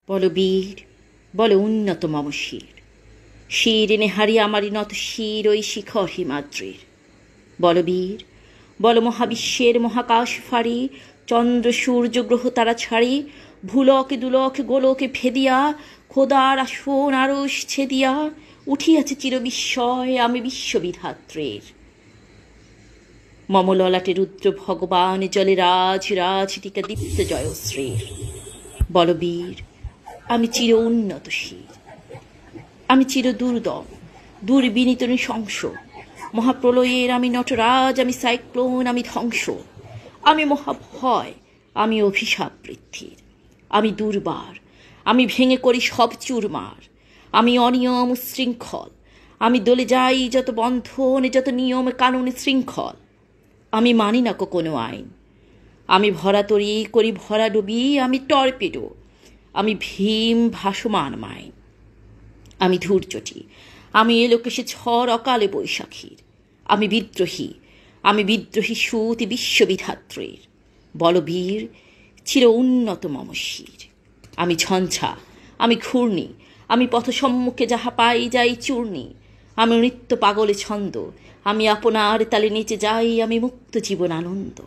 বলো বীর, বলো উন্নত মম শির, শির এনে হারি আমারই নত শির ওই শিখর হিমাদ্রির। বলো বীর, বলো মহাবিশ্বের মহাকাশ ফাড়ি, চন্দ্র সূর্য গ্রহ তারা ছাড়ি, ভুলকে দুলকে গোলকে ভেদিয়া, খোদার আসন আরশ ছেদিয়া, উঠিয়াছে চিরবিস্ময় আমি বিশ্ববিধাত্রীর। মম ললাটে রুদ্র ভগবান জলে রাজ রাজ টিকা দীপ্ত জয়শ্রীর। বল বীর, আমি চির উন্নত শির, আমি চির দুর্দম দুর্বিনীত নৃশংস, মহাপ্রলয়ের আমি নটরাজ, আমি সাইক্লোন, আমি ধ্বংস, আমি মহাভয়, আমি অভিশাপ বৃদ্ধির, আমি দুর্বার, আমি ভেঙে করি সব চুরমার, আমি অনিয়ম উচ্ছৃঙ্খল, আমি দলে যাই যত বন্ধন যত নিয়ম কানুন শৃঙ্খল, আমি মানি না কোনো আইন, আমি ভরা তরি করি ভরা ডুবি, আমি টর্পেডো, আমি ভীম ভাসমান মাইন, আমি ধূর্যটি, আমি এলোকেশে ঝড় অকালে বৈশাখীর, আমি বিদ্রোহী, আমি বিদ্রোহী সুত বিশ্ববিধাত্রীর। বল বীর, চির উন্নত মম শির, আমি ঝঞ্ঝা, আমি ঘূর্ণি, আমি পথ সম্মুখে যাহা পাই যাই চূর্ণি, আমি নৃত্য পাগলে ছন্দ, আমি আপনার তালে নেচে যাই, আমি মুক্ত জীবন আনন্দ।